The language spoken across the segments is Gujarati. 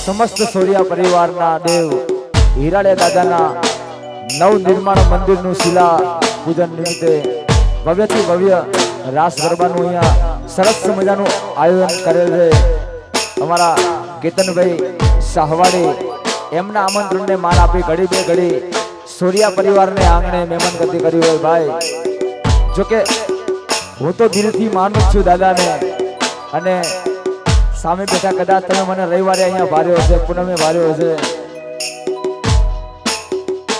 समस्त सोरिया परिवारना देव हीराड़े दादाना नव निर्माण मंदिर नु शिला पूजन निमित्ते भव्यथी भव्य रास गरबानु अहींया सरस मजानु आयोजन करेल छे। अमारा केतन भाई साहवाड़ी एमना आमंत्रण ने मान आपी घड़ी बे घड़ी सोरिया परिवार ने आंगणे मेहमान गति करी होय भाई। जो के हूँ तो दिल थी मानु छू दादा ने अने सामे बेटा कदाच तमे मने रविवारे अहींया भार्यो छे पूनमे भार्यो छे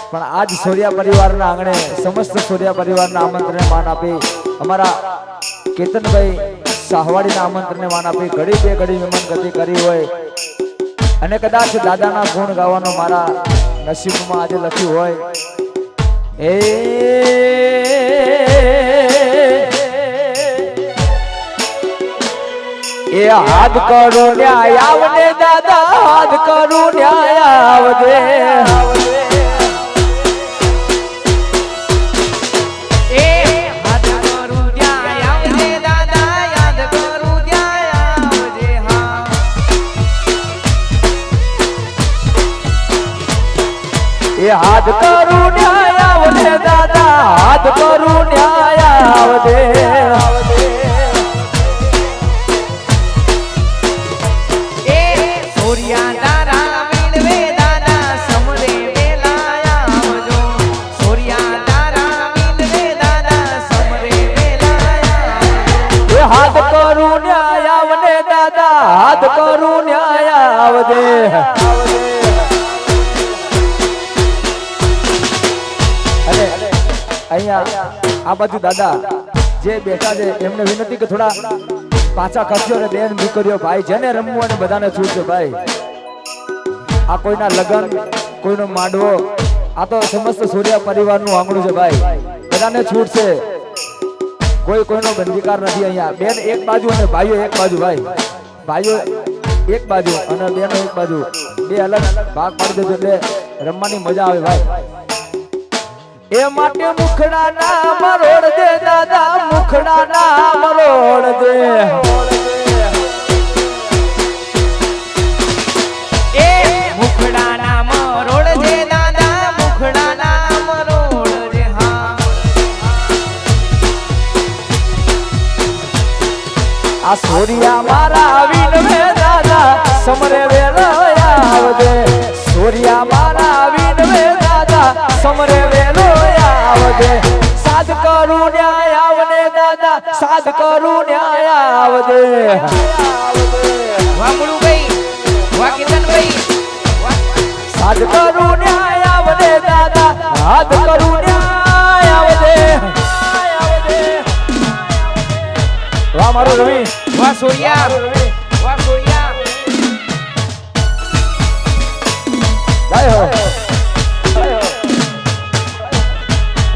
पण आज सोरिया परिवारना आंगणे समस्त सोरिया परिवारना आमंत्रण मान आपी अमारा केतन भाई साहवाड़ीना आमंत्रण मान आपी घड़ी बे घड़ी मेहमान गति करी होय अने कदाच दादाना गुण गाવાનો मारा नसीबमां आज लख्યું होय। ए हाथ करो न्याय आवने दादा हाथ करो न्याय आवदे हाथ करू न्याय आवदे दादा हाथ करू न्याय आवदे सोरिया दारा मिलवे दादा समरे वेलाया आवजो सोरिया दारा मिलवे दादा समरे वेलाया हाथ करू न्याय आवदे दादा हाथ करू न्याय आवदे अहींया आ बाजू दादा जे बेटा छे एमने विनती के थोड़ा पाछा खस्यो ने बेन दीकरीओ भाई जेने रमવું અને બધાને છૂટ છે ભાઈ। આ કોઈના લગન કોઈનો માંડવો આ તો સમસ્ત સૂર્યા પરિવારનું આંગણું છે ભાઈ બધાને છૂટ છે કોઈ કોઈનો બંધીકાર નથી। અહીંયા બેન એક બાજુ અને ભાઈઓ એક બાજુ ભાઈ ભાઈઓ એક બાજુ અને બેનો એક બાજુ બે અલગ ભાગ પાડી દેજો એટલે રમવાની મજા આવે ભાઈ। ए माटे मुखड़ा नाम रोड दे दादा मुखड़ा नाम रोड दे ए मुखड़ा नाम रोड दे दादा मुखड़ा नाम रोड दे हाँ आ सोरिया मारा विनवे दादा समरे वेलो आवदे सोरिया मारा विनवे दादा समरे वेलो साध करू न्याय आवने दादा साध करू न्याय आवदे वाह मुळू भाई वाह किशन भाई साध करू न्याय आवने दादा हाथ करू न्याय आवदे वाह मारो रवि वाह सोरिया वाह सोरिया जय हो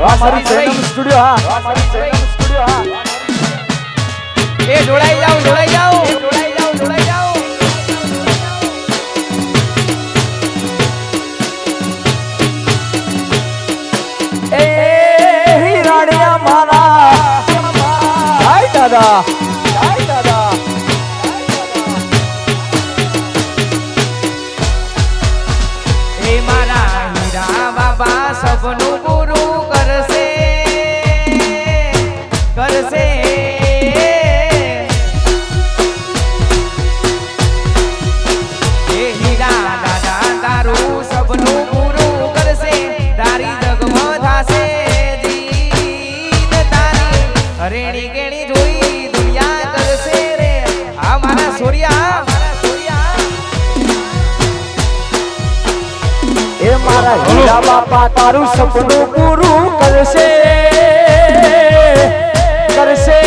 हमारी चैनल स्टूडियो हां हमारी चैनल स्टूडियो हां ए जोड़ाई जाओ जोड़ाई जाओ जोड़ाई जाओ जोड़ाई जाओ ए हीराड़िया मारा हाय दादा हाय दादा ए मारा हीरा बाबा सबनु गुरु करसे करसे ए हीरा दादा तारू सबनु गुरु करसे तारी जगमग थासे जीत तारी हरेणी गेणी जोई दुनिया करसे रे आ मारा सोरिया ए मारा हीरा बापा तारू सपनों पूरू करसे करसे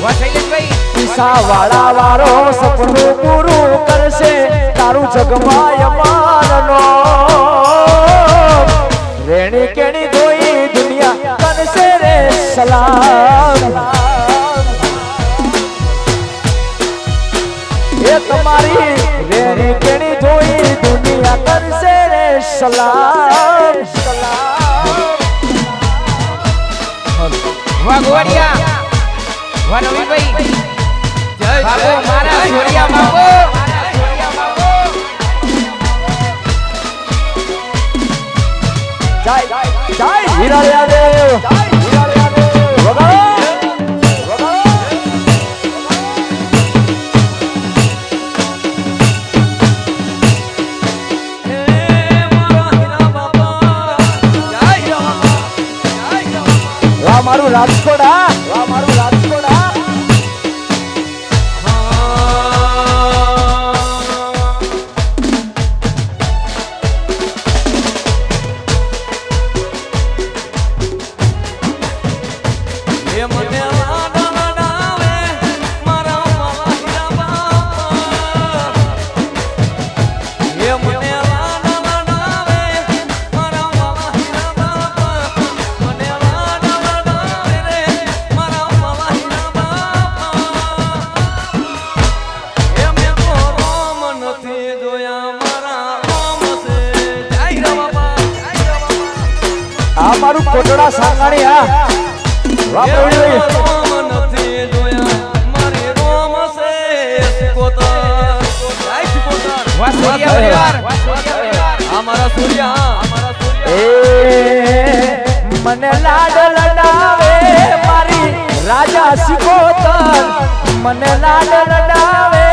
वाह शैलेश પૈસા વાળા વાળો સપનું પૂરું કરશે તારું જગમાય મારનો રેણી કેણી ધોઈ દુનિયા કરશે રે સલામ એ તમારી રેણી કેણી ધોઈ દુનિયા કરશે રે સલામ વાઘોડિયા વનવીભાઈ બાબુ મારા સોરિયા બાબુ જય જય હીરા દેવ વગાડો મારું રાજકોટ વાહ મારું રાજકોટ મારું કોટડા સાંગાણી હા વાહ પ્રવીણભાઈ નથી જોયા મારી રોમ સે સિકોતર જય સિકોતર વાહ સૂર્યા પરિવાર આ મારા સૂર્યા એ મને લાડ લડાવે મારી રાજા સિકોતર મને લાડ લડાવે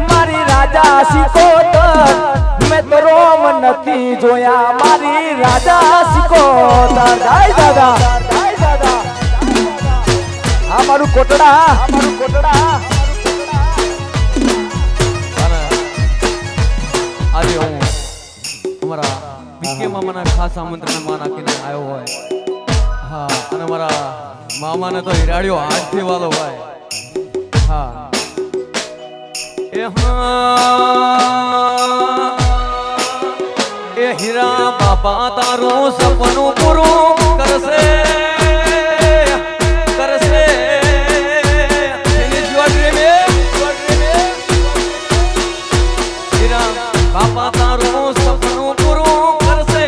મારી રાજા સિકોતર મેં તો રોમ નથી જોયા મારી રાજા સિકોતર જય દાદા આ મારું કોટડા આજે હું અમારા પીકે મામાના ખાસ આમંત્રણ માં નાખીને આવ્યો હોય હા અને મારા મામાને તો હિરાડ્યો હાથથી વાલો હોય હા એ હીરા બાપા તારું સપનું પૂરું કરશે બાપા તારું સપનું પૂરું કરશે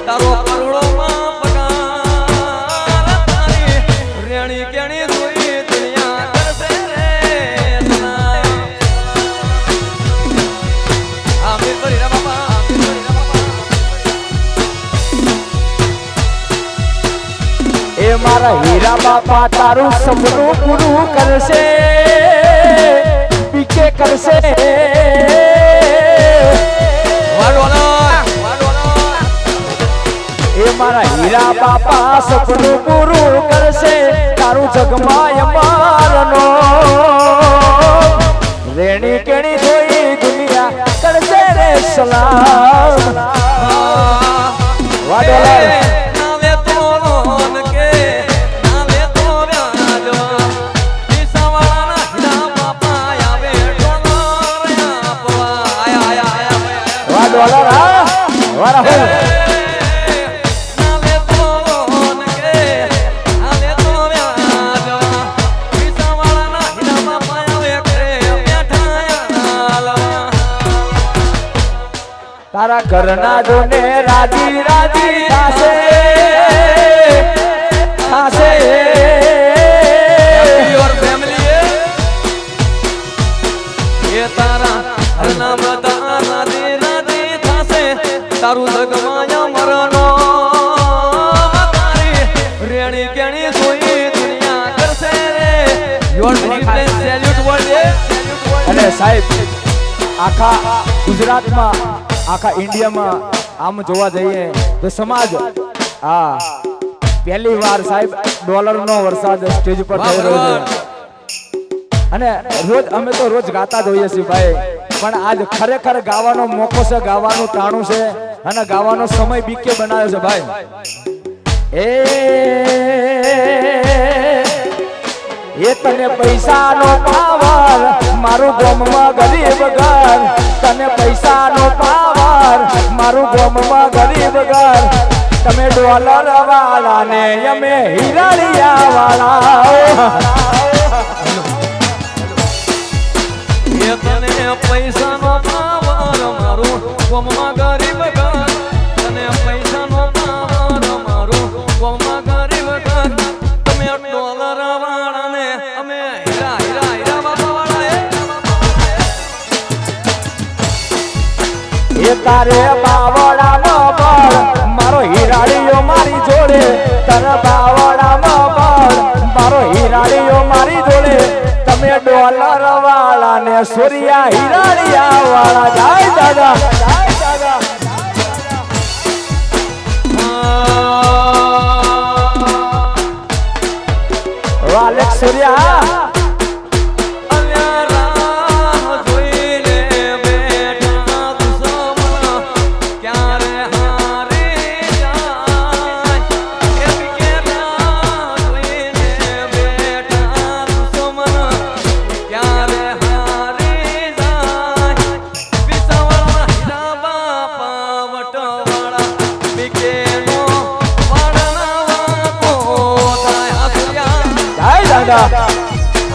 તારો કરોડોમાં પગાર તારી રેણી કેણી જોઈ દુનિયા કરશે રે આમીર કરી રે બાપા એ મારા હીરા બાપા તારું સપનું પૂરું કરશે પીકે કરશે એ મારા હીરા બાપા સપનું પૂરું કરશે તારું જગમાય મારનો રેણી કેણી જોઈ દુનિયા કરશે રે સલામ વાડોલા નાવે તો રોન કે નાવે તો વ્યાજો ઈસાવાળાના હીરા બાપા આવે ડોલર આપવા આયા વાડોલા વારા હો તારા ઘરના જોને રાજી રાજી થાશે યોર ફેમિલી એ તારા ઘરના બધા રાજી રાજી થાશે તારું જગમાયા મરનો તારી રેણી કેણી જોઈ દુનિયા કરશે રે યોર ફેમિલી સેલ્યુટ વર્લ્ડ અને સાહેબ આખા ગુજરાતમાં આખા ઇન્ડિયામાં આમ જોવા જઈએ તો સમાજ પહેલી વાર સાહેબ ડોલરનો વરસાદ સ્ટેજ પર થઈ રહ્યો છે અને રોજ અમે તો રોજ ગાતા જ હોઈએ છીએ ભાઈ પણ આજ ખરેખર ગાવાનો મોકો છે ગાવાનું તાણું છે અને ગાવાનો સમય બીકે બનાવ્યો છે ભાઈ એ તને પૈસાનો પાવર મારું ગામમાં ગરીબ ઘર તને પૈસાનો પાવર મારું ગામમાં ગરીબ ઘર તમે ડોલર વાળા ને અમે હીરાળિયા વાળા એ તને પૈસાનો પાવર મારું ગામમાં ગરીબ ઘર તને પૈસાનો પાવર મારું ગામમાં ગરીબ ઘર તમે ડોલર વાળાને અમે હીરા હીરા હીરા બાપા વાળા એ તારે બાવળામાં બળ મારો હીરાળીઓ મારી જોડે તારા બાવળામાં બળ મારો હીરાળીઓ મારી જોડે તમે ડોલર વાળા ને સૂર્યા હીરાળિયા વાળા જાય દાદા વાલેક સૂર્યા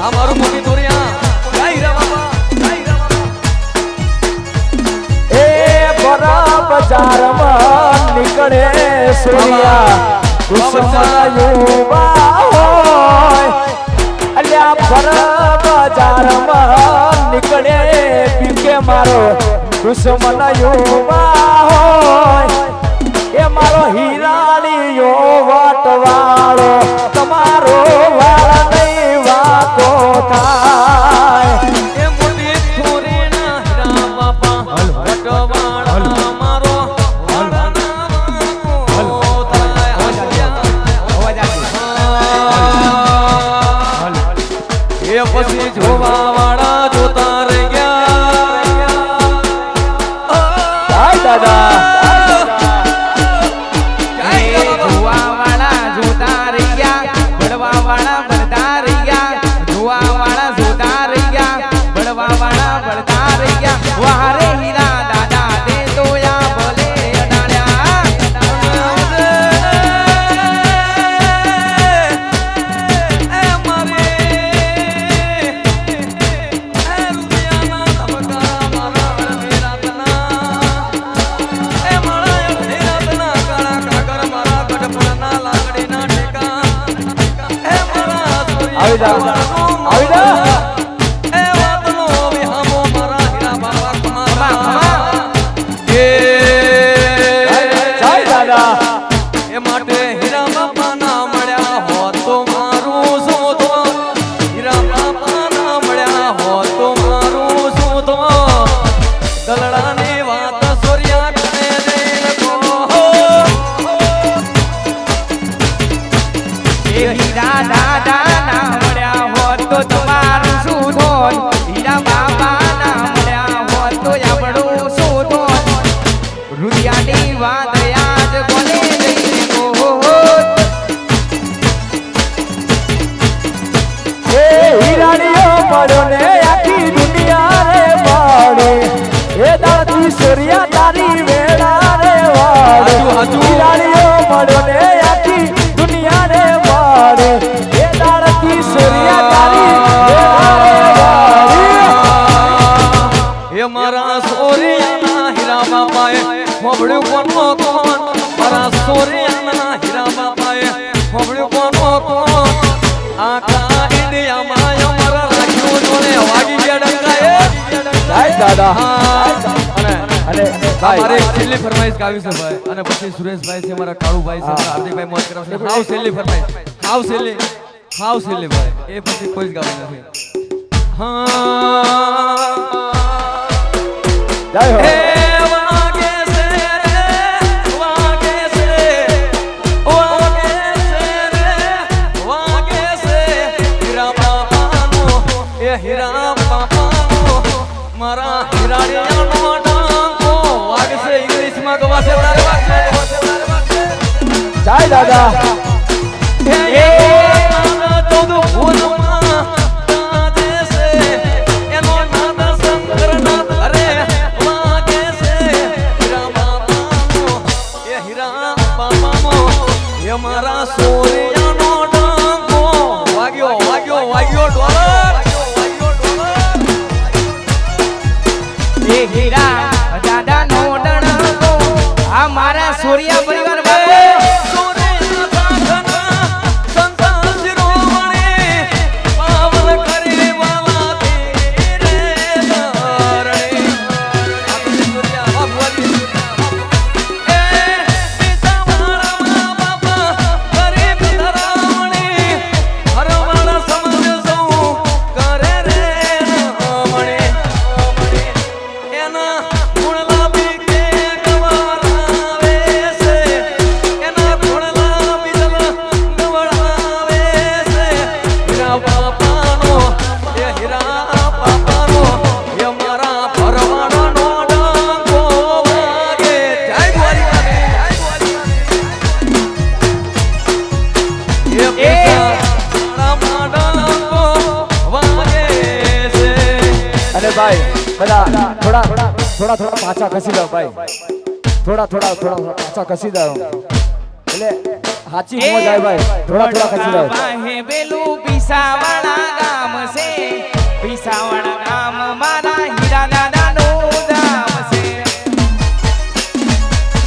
અમારું મોટી દોરિયા ગાયરા બાપા એ બરા બજારમાં નીકળે સૂર્યા દુશ્મન યુવા હોય અલ્યા બરા બજારમાં નીકળે પીકે મારો દુશ્મન યુવા હોય એ મારો હીરાળીયો વાટવાળો તમારો વાળા નહીં વાકો થાય એ મોટી દોરીના હીરા બાપા વટવાળા મારો એ પછી જોવા વાળા જોતા રહી ગયા દાદા સૂર્યા તારી વેળા રે વાળો હીરાળીઓ મળ્યો ને આખી દુનિયા રે વાળો એ દાડથી સૂર્યા તારી વેળા રે વાળો એ મારા સોરિયાના હીરા બાપાએ મોબળ્યું કોનો કોણ મારા સોરિયાના હીરા બાપાએ મોબળ્યું કોનો કોણ આખા ઇન્ડિયામાં અમારા રાખ્યું જોને વાગી ગયા ડંકાએ જાય દાદા અને મારે છેલ્લી ફરમાઈશ ગાવી છે ભાઈ અને પછી સુરેશભાઈ છે મારા કાળુભાઈ છે હાર્દિકભાઈ મોજ કરાવશે હાવ છેલ્લી ફરમાઈશ હાવ છેલ્લી ભાઈ એ પછી કોઈ જ ગાવી નથી હા જય હો હીરા બાપાનો મારા હીરાળિયાનો ડાંકો વાગશે ઇંગ્લિશમાં ગવાશે તારે વાગશે જય દાદા એ 14 ફૂલમાં અને ભાઈ બધા થોડા પાછા ખસી જાઓ ભાઈ થોડા પાછા ખસી જાઓ એટલે હાચી મોજ આવે ભાઈ થોડા ખસી જાઓ હે બેલું પીસાવાળા ગામ છે પીસાવાળા ગામ મારા હીરા દાદાનું ધામ છે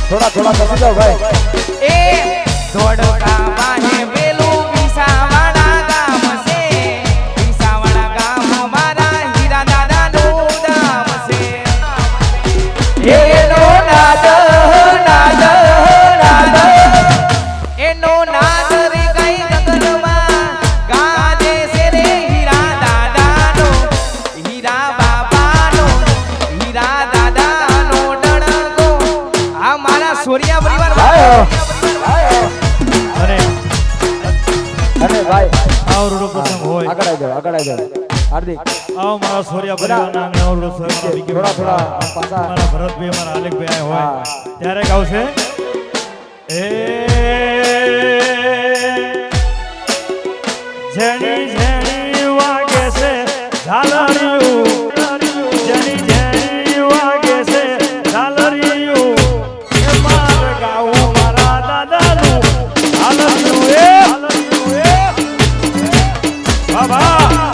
થોડા ખસી જાઓ ભાઈ એ ધોળકા વાહે બેલું પીસાવાળા ગામ છે પીસાવાળા ગામ મારા હીરા દાદાનું ધામ છે એનો નાદ એનો નાદ રે કઈ ગગનમાં ગાજે છે રે હીરા દાદાનો હીરા બાબાનો હીરા દાદાનો ડણકો આ મારા સોરિયા પરિવાર અને ભાઈ આવડો પ્રસંગ હોય આગળ આવી જાઓ હાર્દિક આવો મારા સોરિયા પરિવારના આંગણે આવડો સોરિયા વિકી થોડા પાછા મારા ભરતભાઈ મારા આલેખભાઈ આયા હોય ત્યારે ગાવશે એ જેણી વાગે છે ઝાલરિયું જેણી વાગે છે ઝાલરિયું એ માર ગાવું મારા દાદાનું ઝાલરિયું એ બાબા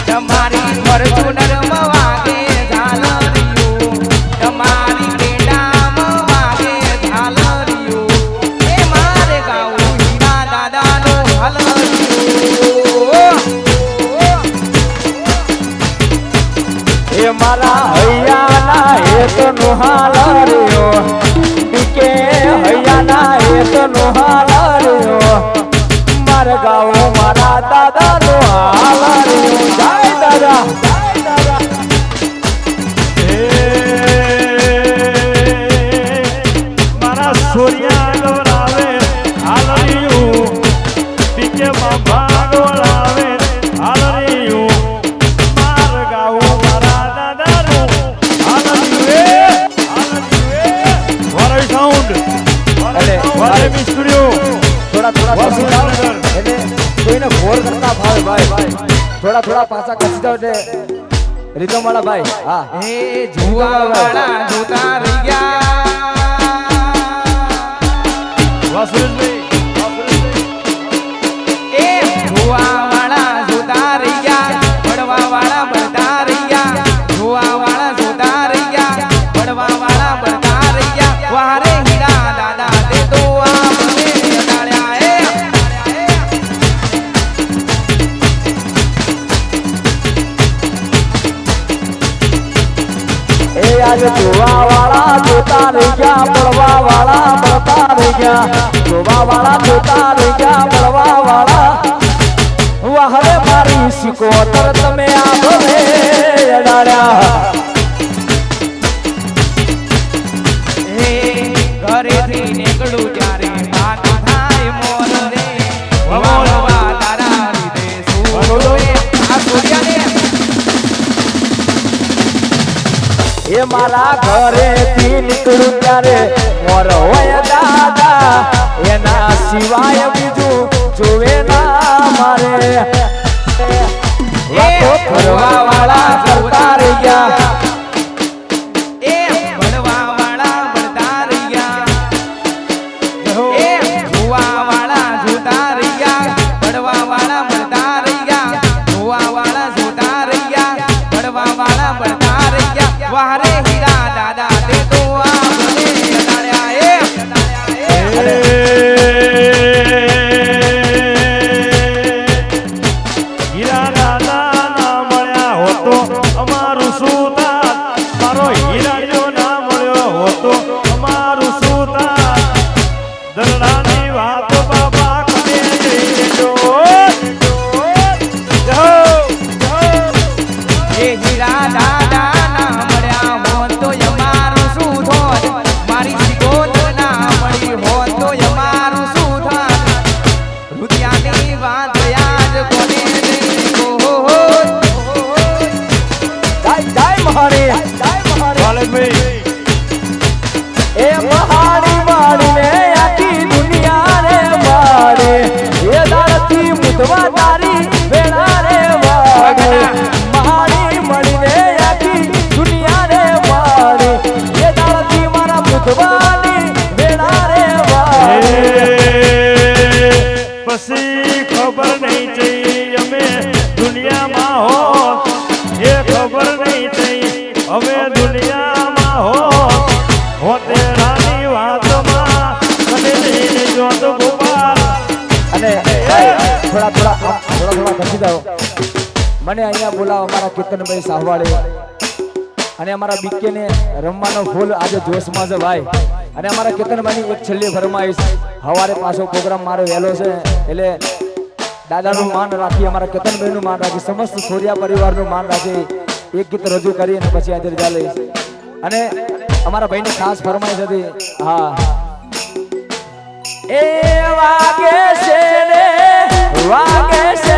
તમારી ફોર્ચ્યુનરમાં વાગે ઝાલરિયું તમારી કેડામાં વાગે ઝાલરિયું એ મારે ગાવું હીરા દાદાનો હલરિયું એ મારા હૈયાના હેતનો હાલરિયો બીકે હૈયાના હેતનો હાલરિયો માર ગાવો મારા દાદાનો હાલરિયો જય દાદા મારા સોરિયા ગવરાવે હાલરિયું પીકે બાબા ગવરાવે હાલરિયું માર ગાવું મારા દાદાનું હાલરિયું વરાઈ સાઉન્ડ વરાઈ સ્ટુડિયો થોડા ખસી જાઓ એટલે કોઈને ઘોર કરતા ભાવે ભાઈ થોડા પાછા ખસી જાઓ એટલે રીતમ વાળા ભાઈ હા એ જુવાવાળા જોતા રહી ગયા એ જુવાવાળા જોતા રહી ગયા બળવાવાળા બળતા રહી ગયા જુવાવાળા જોતા રહી ગયા બળવાવાળા બળતા રહી ગયા વારે હીરા દાદા તે તો આ મને અડાળ્યા એ આજે જોવા વાળા જોતા રહી ગયા પડવા વાળા પડતા રહી ગયા જોવા વાળા જોતા રહી ગયા પડવા વાળા વાહરે મારી શિકોતર તમે આભરે અડાડ્યા હે ઘરેથી નીકળું ત્યારે વાત થાય મોર રે વાળવા તારા લીધે શું રે આ સૂર્યને એ મારા ઘરેથી નીકળું ત્યારે મોર હોય દાદા એના સિવાય બીજું જોવે ના મારે વાતો કરવા વાળા કરતા રહી ગયા એ બળવાવાળા બળતા રહી ગયા એ જોવાવાળા જોતા રહી ગયા બળવાવાળા બળતા રહી ગયા જોવાવાળા જોતા રહી ગયા બળવાવાળા બળતા રહી ગયા વારે હીરા દાદા તે તો આ મને અડાડ્યા હીરા દાદા ના મળ્યા હોતો અમારું શું થાત મારો હીરાયો ના મળ્યો હોતો અમારું શું થાત દરડાની વાત બાબા કરે જો એ હીરા દાદા ના મળ્યા એ ખબર નહીં થઈ હવે દુનિયામાં હો તેરાની વાતમાં મને લઈને જોત ગોપાલ અને ભાઈ, થોડા ખસી જાઓ. મને અહીંયા બોલાવો અમારા કેતનભાઈ સાહવાળે અને અમારા બીકેને રમવાનો ફૂલ આજે જોશમાં છે ભાઈ. અને અમારા કેતનભાઈની એક છેલ્લી ફરમાઈશ, સવારે પાછો પ્રોગ્રામ મારો વહેલો છે એટલે દાદાનું માન રાખી, અમારા કેતનભાઈનું માન રાખી, સમસ્ત સોરિયા પરિવારનું માન રાખી એક ગીત રજૂ કરી અને પછી આજે રજા લઈશ. અને અમારા ભાઈની ખાસ ફરમાઈશ હતી. હા, એ વાગે છે રે વાગે છે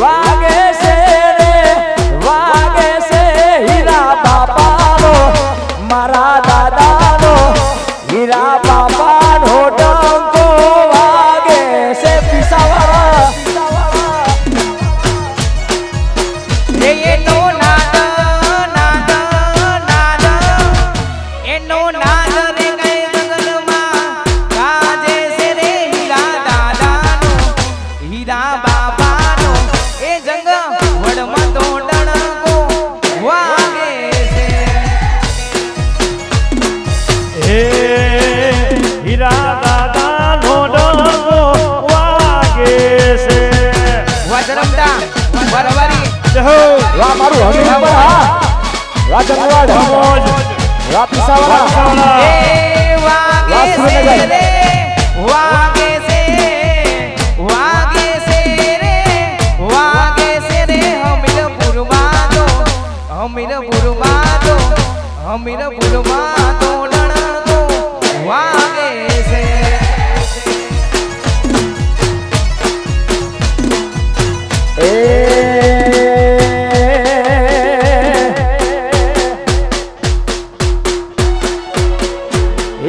વાગે છે રે વાગે છે હીરા બાપાનો મારા દાદાનો હીરા બાપાનો ડંકો વાગે છે પીસાવાળા એનો નાદ નાદ નાદ એનો નાદ રે ગઈ ગગનમાં ગાજે છે રે હીરા દાદાનો હીરા બાબાનો એ જંગ વડમાં તો ડણકો વાગે છે. હે હીરા દાદાનો ડંકો વાગે છે. વજરમદા વરવરી જહો વાહ મારું હમી નંબર. હા વાહ ધન્યવાદ. મોજ વાહ પીસાવાળા. એ વાગે છે રે વાગે છે વાગે છે રે વાગે છે રે હમીરપુરમાં તો ડણકો વાગે છે.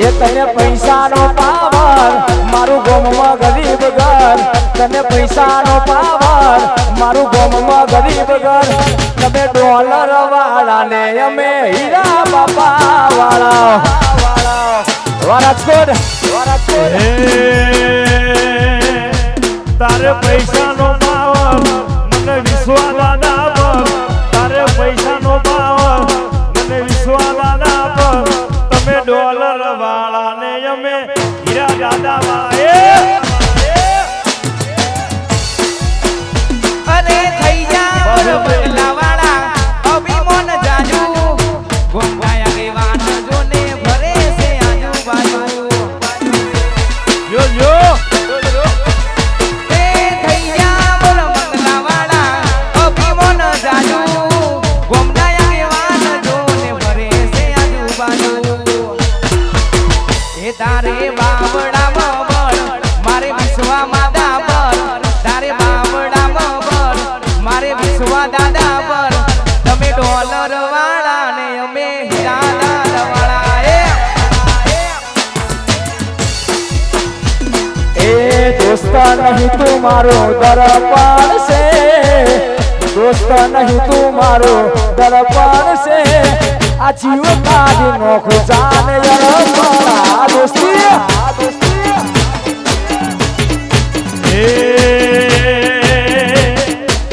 એ તને પૈસાનો પાવર મારું ગોમમાં ગરીબ ઘર, તને પૈસાનો પાવર મારું ગોમમાં ગરીબ ઘર, તમે ડોલર વાળા ને અમે હીરા બાપા વાળા રાજકોટ રાજકોટ. હે તારે પૈસાનો પાવર મને વિશ્વાસ દાદા પર, તારે પૈસાનો પાવર મને વિશ્વાસ દાદા પર, તમે ડોલર વાળા ને અમે હીરા દાદા વાળા. અરે થઈ જા બદલાવાળા અભિમાન જાજુ ગોંગાયા કે વાન જોને ભરે છે આજુબાજુ. જો જો એ થઈ જા બદલાવાળા અભિમાન જાજુ ગોંગાયા કે વાન જોને ભરે છે આજુબાજુ. એ તારે બાવડા બળ મારે વિશ્વા માદા પર, તારે બાવડા બળ મારે વિશ્વા દાદા પર, તમે ડોલર વાળા ને અમે હીરા દાદા વાળા. એ દોસ્ત નહીં તું મારો દર્પણ છે, દોસ્ત નહીં તું મારો દર્પણ છે, આ જીવ કાઢી નોખું જાને યરપણા દોસ્તી હે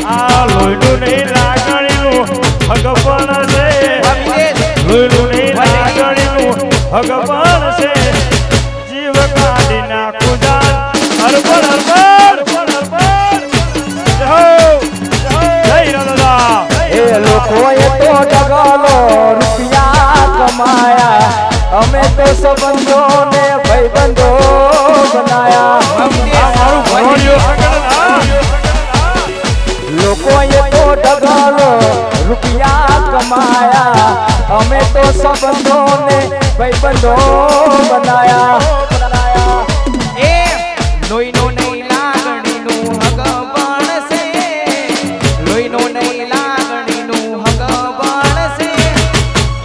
આ લોહીનું નહીં લાગણીનું ભગવાન છે, લોહીનું નહીં લાગણીનું ભગવાન છે, જીવ કાઢી નાખું જાન અર્પણ અર્પણ અર્પણ. જય જય દાદા. એ લોકોએ તો ડગલો રૂપિયા કમાયા, અમે તો સંબંધોને ભાઈબંધો બનાયા. મારું ભણોડિયો સગડના. લોકોએ તો ડગલો રૂપિયા કમાયા, અમે તો સંબંધોને ભાઈબંધો બનાયા. એ લોહીનો નહીં લાગણીનું હગબણ છે, લોહીનો નહીં લાગણીનું હગબણ છે,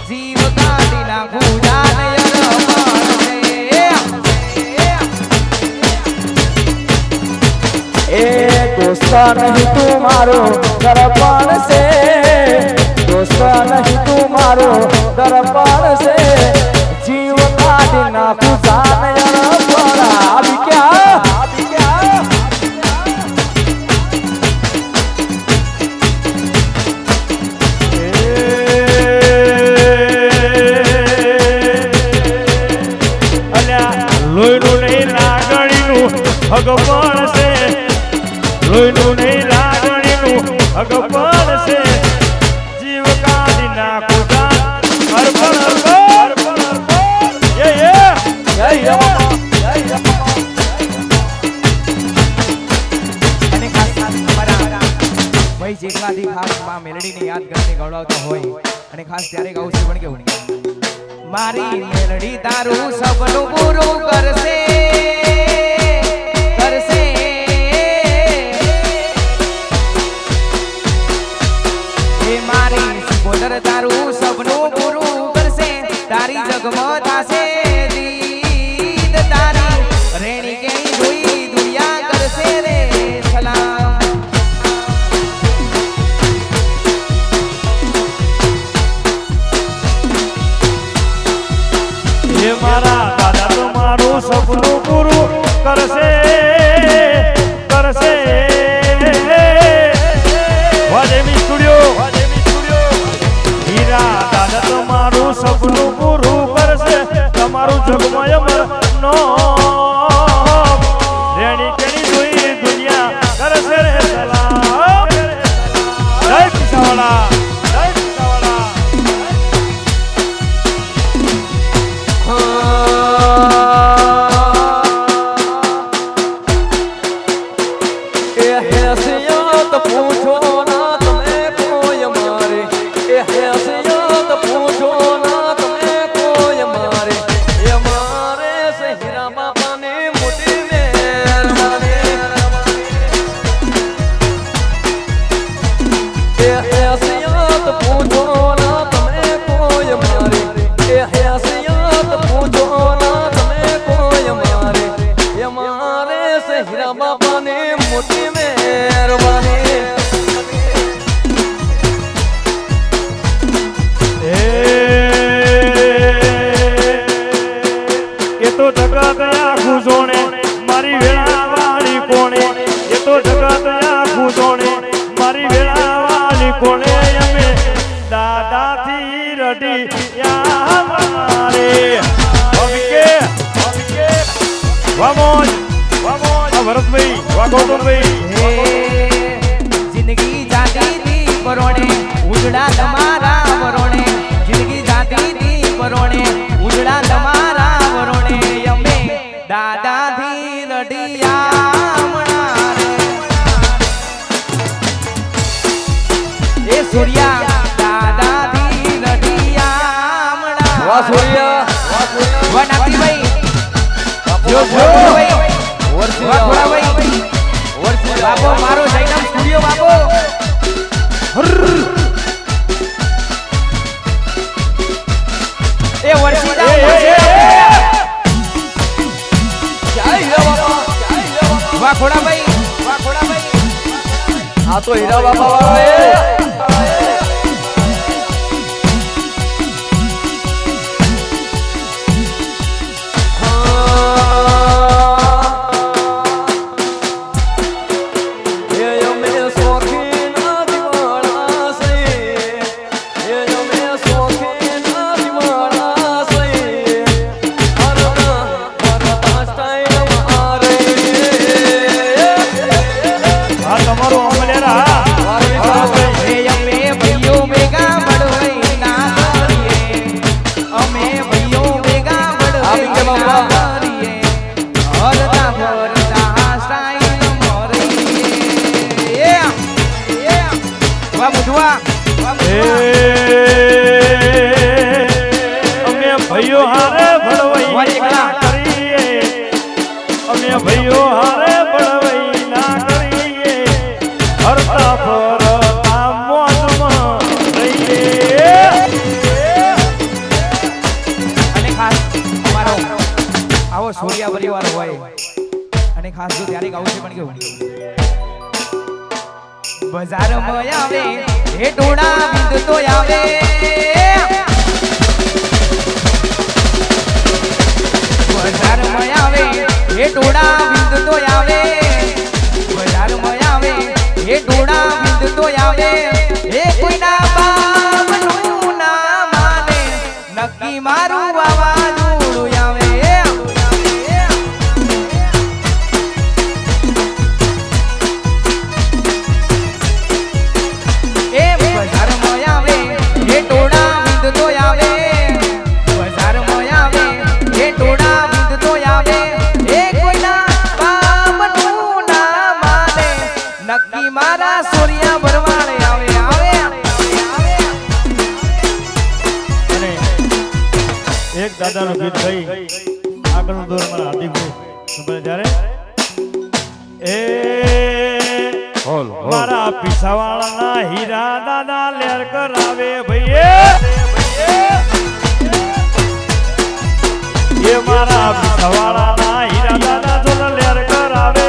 જીવ કાઢી નાખું જાન યરપણ છે. એ દોસ્ત નહીં તું મારો દર્પણ છે, દોસ્ત નહીં તું મારો દર્પણ છે, જીવ કાઢી નાખું જાન યરપણા. આવી ક્યાં મેલડીને યાદ કરીને ગવડાવતા હોય અને ખાસ ત્યારે ગાવું છે પણ કેવું મારી મેલડી તારું સપનું પૂરું કરશે કરશે એ મારી સિકોદર તારું સપનું પૂરું કરશે તારી જગમાં થાશે દીદ તારી રેણી કેણી જોઈ દુનિયા કરશે રે સલામ એ મારા દાદા તો મારું સપનું પૂરું કરશે કરશે વાજેમી સ્ટુડિયો હીરા દાદા તો મારું સપનું પૂરું કરશે તમારું જગમય નો રેણી કેણી જોઈ દુનિયા કરશે રે સલામ જય કિસાવાળા જય કિસાવાળા એ હેસિયત પૂછો ના તમે કોઈ મારે એ હેસિયત પૂછો ના તમે કોઈ મારે એ મારે સે હીરા બાપાની મોટી મહેરબાની એ હેસિયત પૂછો ના તમે કોઈ મારે એ હેસિયત પૂછો ના તમે કોઈ મારે એ મારે સે હીરા બાપાની મોટી મહેરબાની એ તો જગત આખું જોણે મારી વેળા વાળી કોણે એ તો જગત આખું જોણે મારી વેળા વાળી કોણે અમે દાદાથી રડી યા મારે અમિકે વામોજ આ ભરતભાઈ વા ગૌતમભાઈ હે જિંદગી જાતી દી પરોણે ઉજળા તમારા વરોણે જિંદગી જાતી દી પરોણે ઉજળા તમારા વરોણે અમે દાદાથી રડિયા મણારે એ સૂર્યા દાદાથી રડિયા મણા વાહ સૂર્યા વાહ નાતીભાઈ જો ભાઈ વાહ ભાઈ બાપો મારો જૈનમ સ્ટુડિયો બાપો એ વર્ષીદા જય હીરા બાપા વાહ ખોડાભાઈ આ તો હીરા બાપા વાળો આ તમારો અમલેરા એ અમે ભાઈઓ ભેગા બળવાઈ ના કરીએ અમે ભાઈઓ ભેગા બળવાઈ ના કરીએ હરતા ફરતા સ્ટાઈલ મોરીએ વાહ મુજવા અમે ભાઈઓ હારે ભળવાઈ ના કરીએ અમે ભાઈઓ હારે ભળવાઈ ના કરીએ હરતા ફરતા મોજમાં રહીએ અને ખાસ અમારો આવો સૂર્યા પરિવાર હોય અને ખાસ જો ત્યારે ગાવું છે પણ કેવું બજારમાં આવે એ ટોળા બિંદ તો આવે બજારમાં આવે એ ટોળા બિંદ તો આવે બજારમાં આવે એ ટોળા બિંદ તો આવે એ કોઈના બાપનું ના માને નક્કી મારું વાવાઝોડું આવે એ બજારમાં આવે એ ટોળા બિંદ તો આવે બજારમાં આવે એ ટોળા બિંદ તો આવે એ કોઈના બાપનું ના માને નક્કી મારા સૂર્યા ભરવાડે આવે આવે દાદાનું ગીત ગઈ આગળનો દોર મારા હાર્દિકભાઈ સંભળે જ્યારે એ મારા પીસાવાળાના હીરા દાદા લેર કરાવે ભાઈ એ મારા પીસાવાળાના હીરા દાદા જો લેર કરાવે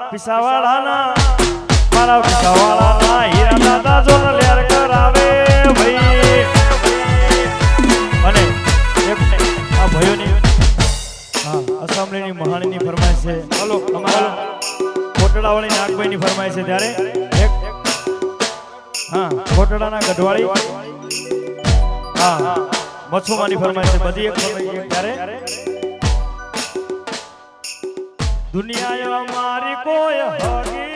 પીસાવાળાના મારા પીસાવાળાના હીરા દાદા જો લેર કરાવે ભાઈ અને આ ભાઈઓની અસામલીની મહાણીની ફરમાઈશ છે હલો અમારા કોટડાવાળી નાગભાઈની ફરમાઈશ છે ત્યારે એક કોટડાના ગઢવાળી મચ્છુમાની ફરમાઈશ છે બધી એક ફરમાઈશ ત્યારે દુનિયા મારી કોઈ હગી